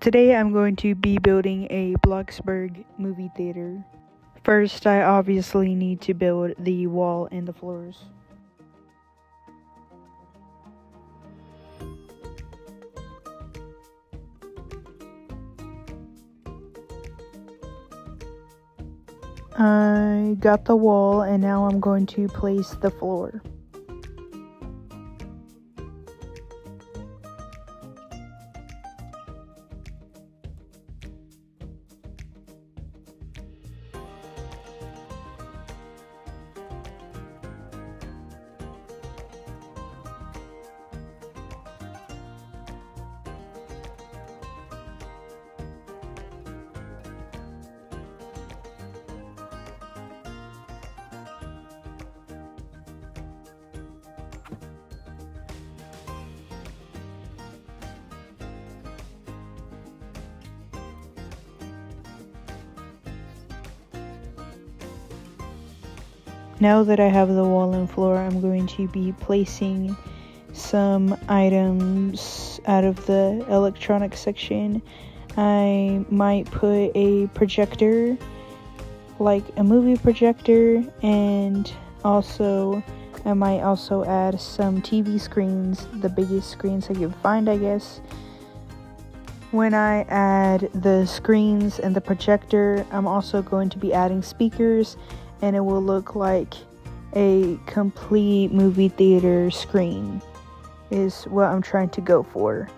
Today I'm going to be building a Bloxburg movie theater. First, I obviously need to build the wall and the floors. I got the wall and now I'm going to place the floor. Now that I have the wall and floor, I'm going to be placing some items out of the electronics section. I might put a projector, like a movie projector, and also I might also add some TV screens, the biggest screens I can find, I guess. When I add the screens and the projector, I'm also going to be adding speakers, and it will look like a complete movie theater screen is what I'm trying to go for.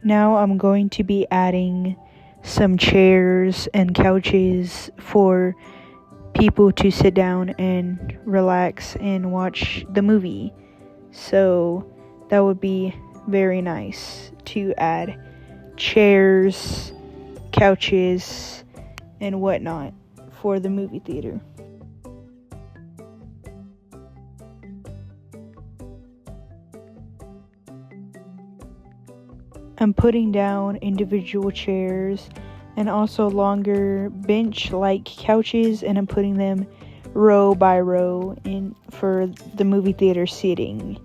Now I'm going to be adding some chairs and couches for people to sit down and relax and watch the movie. So that would be very nice to add chairs, couches, and whatnot for the movie theater. I'm putting down individual chairs and also longer bench-like couches, and I'm putting them row by row for the movie theater seating.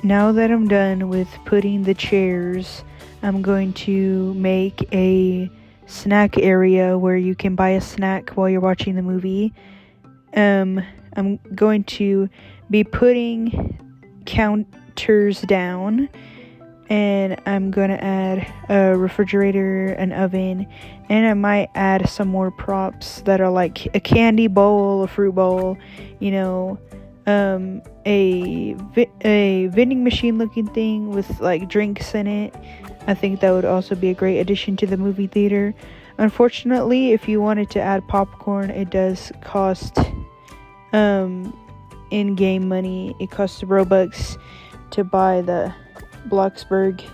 Now that I'm done with putting the chairs, I'm going to make a snack area where you can buy a snack while you're watching the movie. I'm going to be putting counters down, and I'm going to add a refrigerator, an oven, and I might add some more props that are like a candy bowl, a fruit bowl, a vending machine looking thing with like drinks in it. I think that would also be a great addition to the movie theater. Unfortunately, if you wanted to add popcorn, it does cost in-game money. It costs Robux to buy the Bloxburg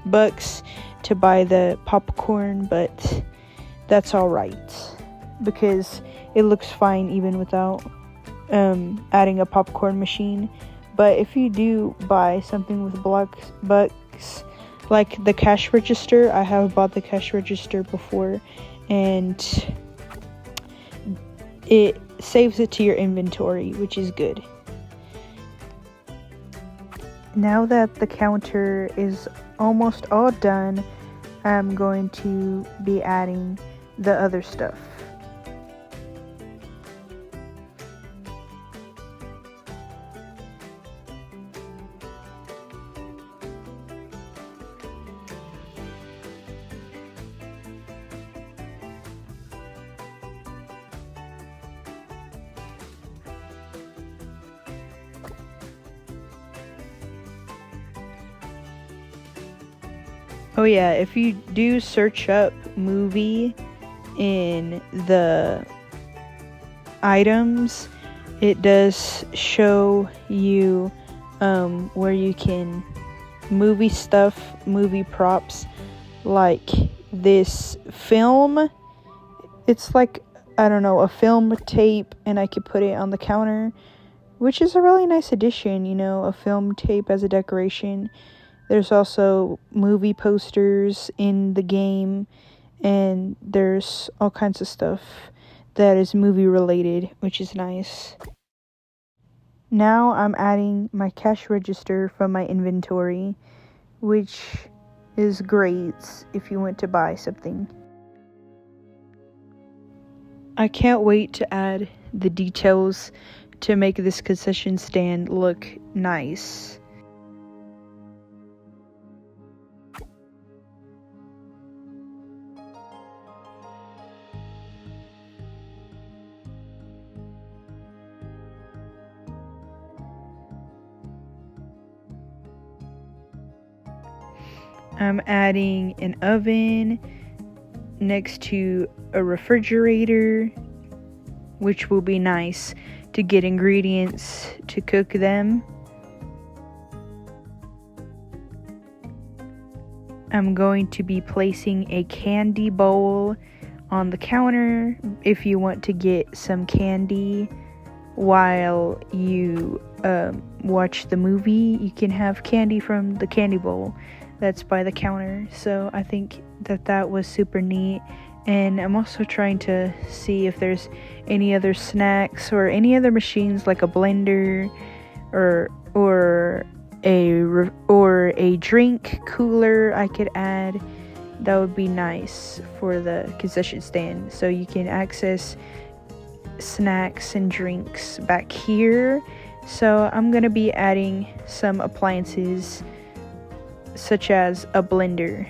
bucks to buy the popcorn, but that's alright because it looks fine even without adding a popcorn machine. But if you do buy something with bucks, like the cash register, I have bought the cash register before, and it saves it to your inventory, which is good. Now that the counter is almost all done, I'm going to be adding the other stuff. Oh yeah, if you do search up movie in the items, it does show you where you can movie stuff, movie props, like this film. It's like, I don't know, a film tape, and I could put it on the counter, which is a really nice addition, a film tape as a decoration. There's also movie posters in the game, and there's all kinds of stuff that is movie related, which is nice. Now I'm adding my cash register from my inventory, which is great if you want to buy something. I can't wait to add the details to make this concession stand look nice. I'm adding an oven next to a refrigerator, which will be nice to get ingredients to cook them. I'm going to be placing a candy bowl on the counter if you want to get some candy while you watch the movie. You can have candy from the candy bowl that's by the counter. So I think that was super neat. And I'm also trying to see if there's any other snacks or any other machines like a blender or a drink cooler I could add. That would be nice for the concession stand, so you can access snacks and drinks back here. So I'm gonna be adding some appliances such as a blender.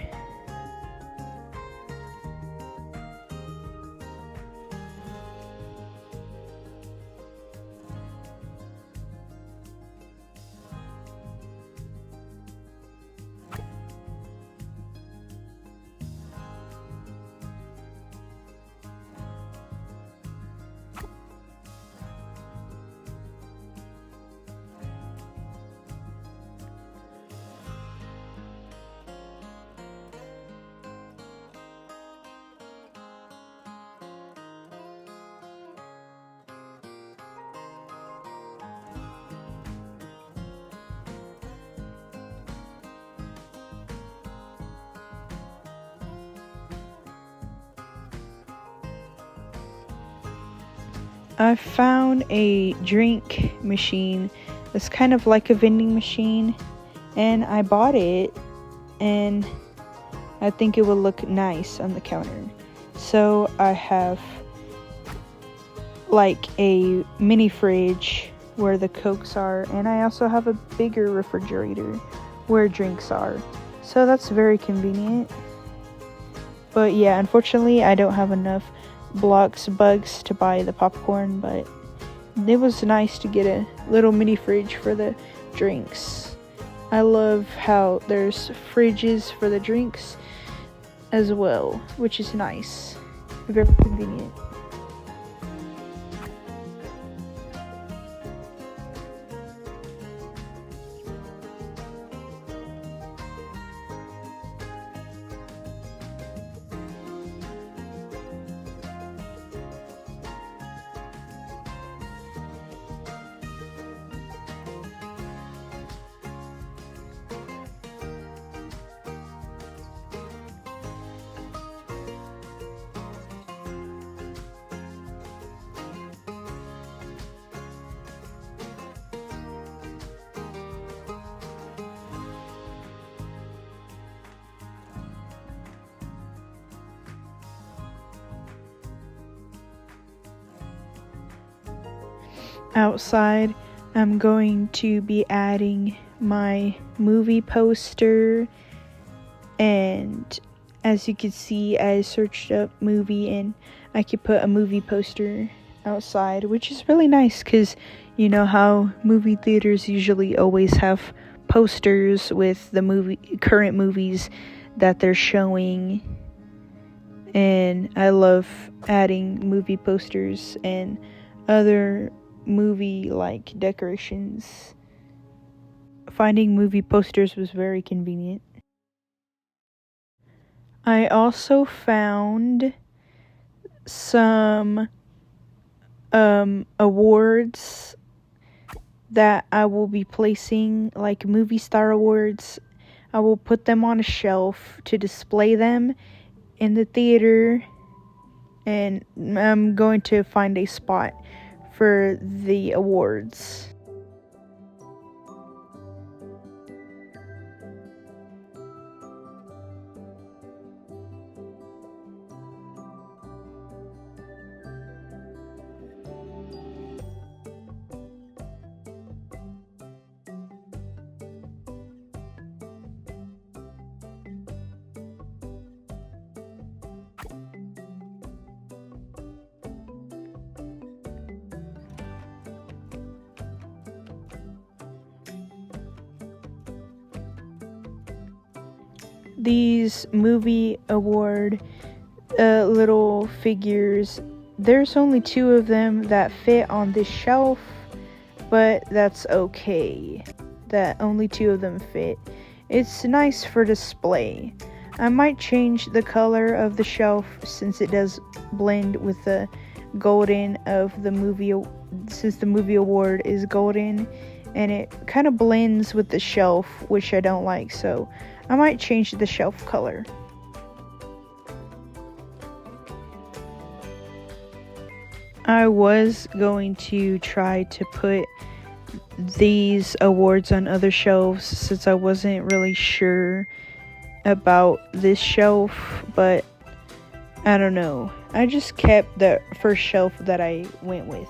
I found a drink machine that's kind of like a vending machine, and I bought it, and I think it would look nice on the counter. So I have like a mini fridge where the Cokes are, and I also have a bigger refrigerator where drinks are. So that's very convenient. But yeah, unfortunately I don't have enough Bloxburg to buy the popcorn, but it was nice to get a little mini fridge for the drinks. I love how there's fridges for the drinks as well, which is nice. Very convenient. Outside, I'm going to be adding my movie poster, and as you can see, I searched up movie and I could put a movie poster outside, which is really nice because you know how movie theaters usually always have posters with the current movies that they're showing, and I love adding movie posters and other movie like decorations. Finding movie posters was very convenient. I also found some awards that I will be placing, like movie star awards. I will put them on a shelf to display them in the theater, and I'm going to find a spot for the awards. These movie award little figures, there's only 2 of them that fit on this shelf, but that's okay that only 2 of them fit. It's nice for display. I might change the color of the shelf since it does blend with the golden of the movie, since the movie award is golden, and it kind of blends with the shelf, which I don't like, so I might change the shelf color. I was going to try to put these awards on other shelves since I wasn't really sure about this shelf, but I don't know. I just kept the first shelf that I went with.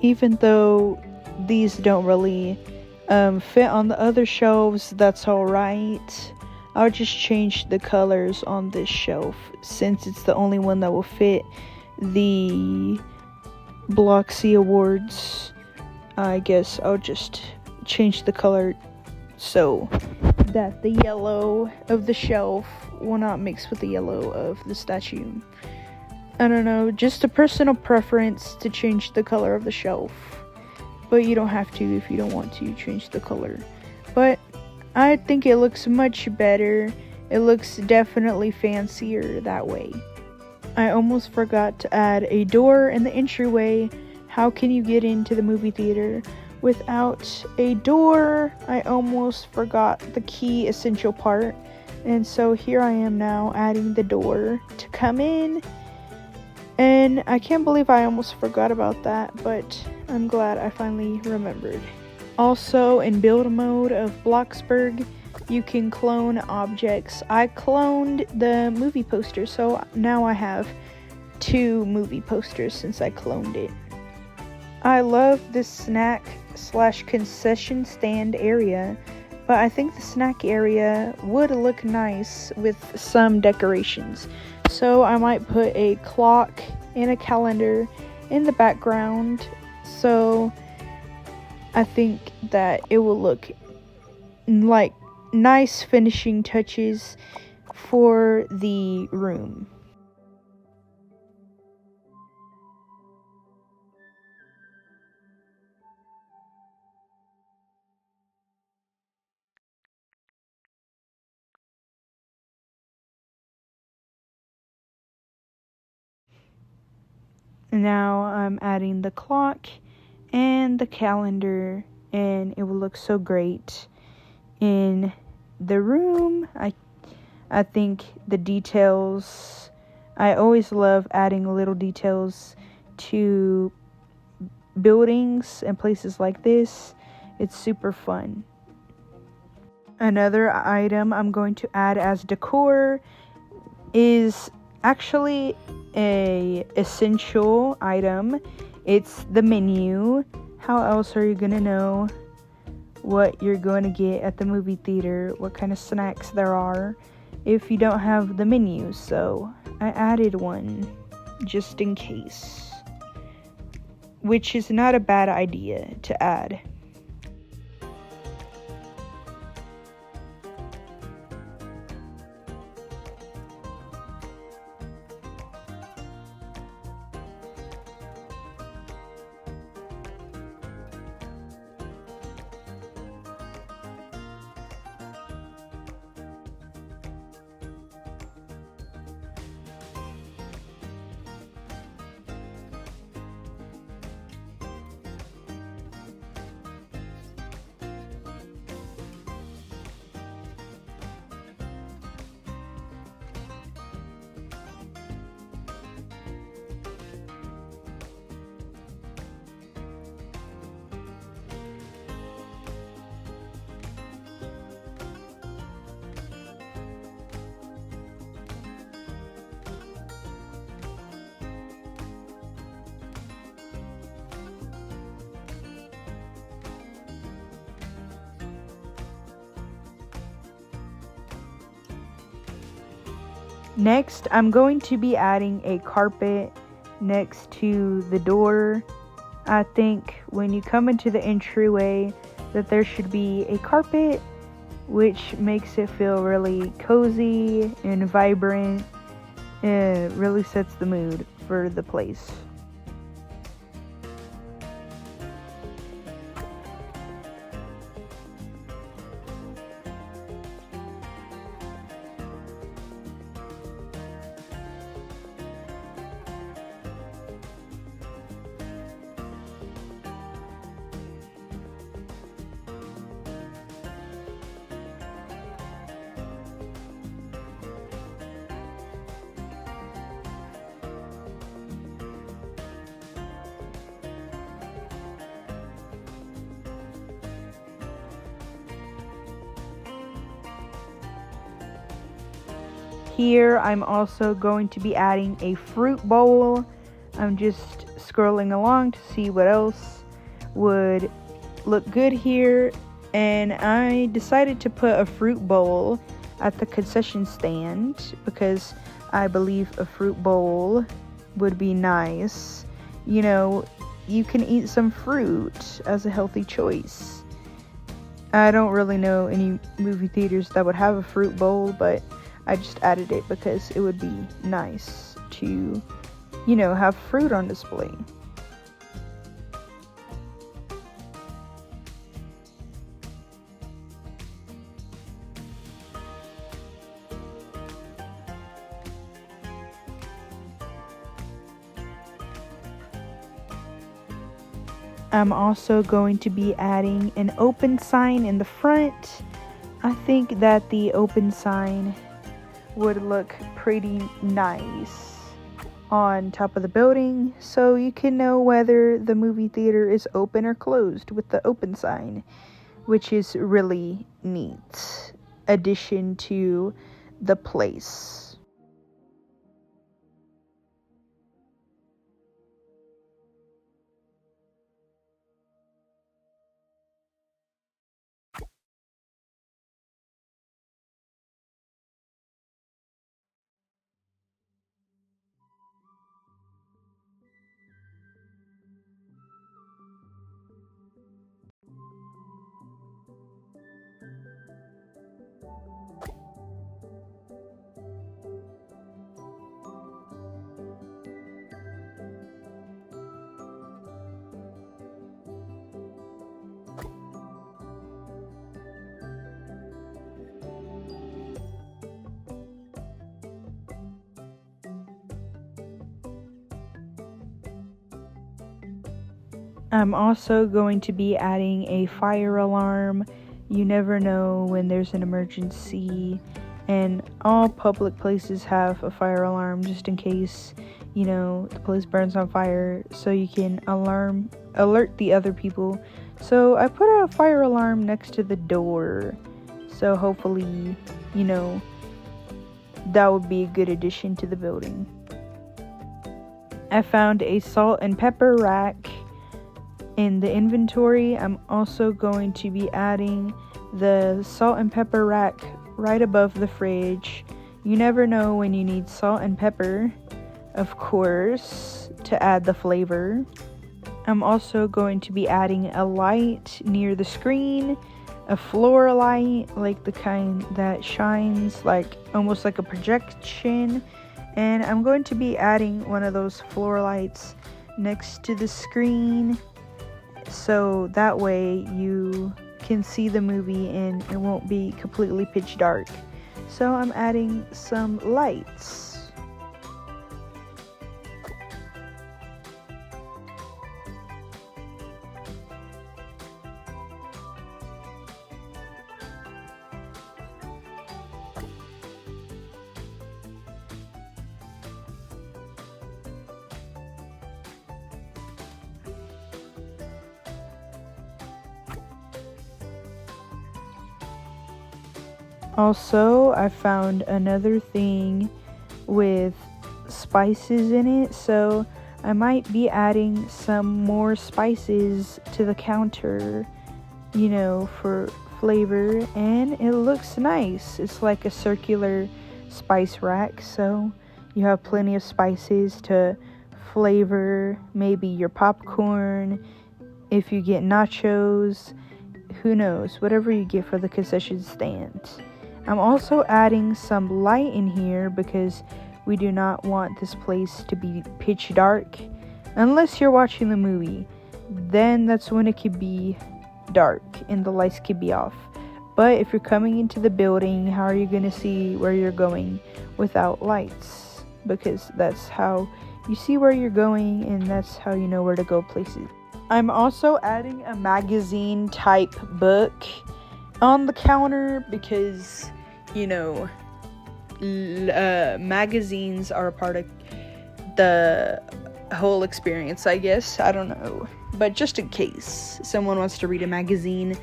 Even though these don't really fit on the other shelves, that's alright. I'll just change the colors on this shelf since it's the only one that will fit the Bloxy Awards. I guess I'll just change the color so that the yellow of the shelf will not mix with the yellow of the statue. I don't know, just a personal preference to change the color of the shelf. But you don't have to if you don't want to change the color. But I think it looks much better. It looks definitely fancier that way. I almost forgot to add a door in the entryway. How can you get into the movie theater without a door? I almost forgot the key essential part. And so here I am now adding the door to come in. And I can't believe I almost forgot about that, but I'm glad I finally remembered. Also, in build mode of Bloxburg, you can clone objects. I cloned the movie poster, so now I have 2 movie posters since I cloned it. I love this snack/concession stand area, but I think the snack area would look nice with some decorations. So I might put a clock and a calendar in the background, so I think that it will look like nice finishing touches for the room. Now I'm adding the clock and the calendar, and it will look so great in the room. I think the details, I always love adding little details to buildings and places like this. It's super fun. Another item I'm going to add as decor is actually a essential item. It's the menu. How else are you gonna know what you're going to get at the movie theater, what kind of snacks there are, if you don't have the menu? So I added one just in case, which is not a bad idea to add. Next, I'm going to be adding a carpet next to the door. I think when you come into the entryway that there should be a carpet, which makes it feel really cozy and vibrant. It really sets the mood for the place. Here, I'm also going to be adding a fruit bowl. I'm just scrolling along to see what else would look good here. And I decided to put a fruit bowl at the concession stand because I believe a fruit bowl would be nice. You know, you can eat some fruit as a healthy choice. I don't really know any movie theaters that would have a fruit bowl, but I just added it because it would be nice to, you know, have fruit on display. I'm also going to be adding an open sign in the front. I think that the open sign would look pretty nice on top of the building, so you can know whether the movie theater is open or closed with the open sign, which is really neat addition to the place. I'm also going to be adding a fire alarm. You never know when there's an emergency, and all public places have a fire alarm just in case, you know, the place burns on fire, so you can alert the other people. So I put a fire alarm next to the door, so hopefully, you know, that would be a good addition to the building. I found a salt and pepper rack in the inventory. I'm also going to be adding the salt and pepper rack right above the fridge. You never know when you need salt and pepper, of course, to add the flavor. I'm also going to be adding a light near the screen, a floor light, like the kind that shines like almost like a projection. And I'm going to be adding one of those floor lights next to the screen, so that way you can see the movie and it won't be completely pitch dark. So I'm adding some lights. Also, I found another thing with spices in it, so I might be adding some more spices to the counter, you know, for flavor, and it looks nice. It's like a circular spice rack, so you have plenty of spices to flavor maybe your popcorn. If you get nachos, who knows, whatever you get for the concession stand. I'm also adding some light in here because we do not want this place to be pitch dark. Unless you're watching the movie, then that's when it could be dark and the lights could be off. But if you're coming into the building, how are you going to see where you're going without lights? Because that's how you see where you're going, and that's how you know where to go places. I'm also adding a magazine type book on the counter because, you know, magazines are a part of the whole experience, I guess. I don't know. But just in case someone wants to read a magazine,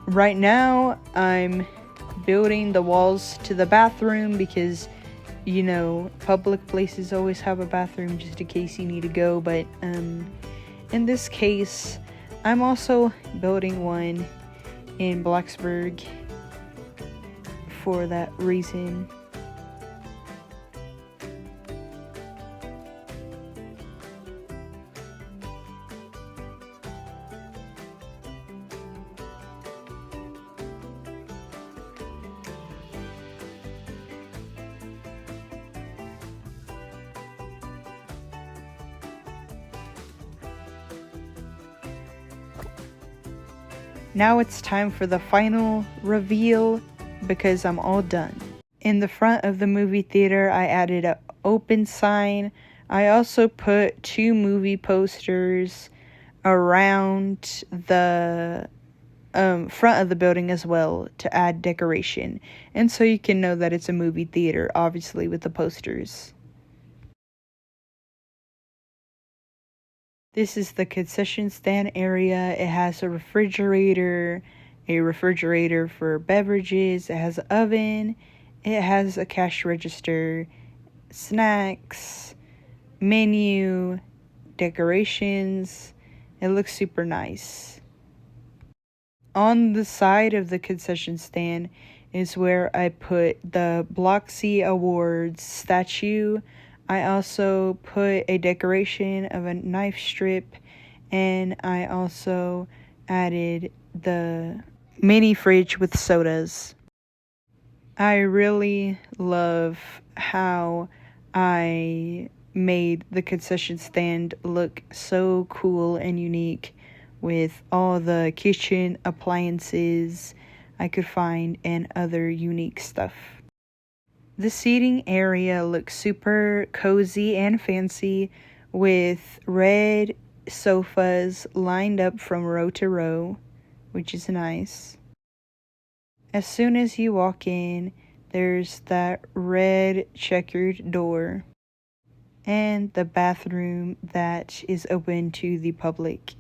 right now I'm building the walls to the bathroom because, you know, public places always have a bathroom just in case you need to go. But in this case, I'm also building one in Bloxburg for that reason. Now it's time for the final reveal because I'm all done. In the front of the movie theater, I added an open sign. I also put 2 movie posters around the front of the building as well to add decoration. And so you can know that it's a movie theater, obviously, with the posters. This is the concession stand area. It has a refrigerator for beverages. It has an oven. It has a cash register, snacks, menu, decorations. It looks super nice. On the side of the concession stand is where I put the Bloxy Awards statue. I also put a decoration of a knife strip, and I also added the mini fridge with sodas. I really love how I made the concession stand look so cool and unique with all the kitchen appliances I could find and other unique stuff. The seating area looks super cozy and fancy with red sofas lined up from row to row, which is nice. As soon as you walk in, there's that red checkered door and the bathroom that is open to the public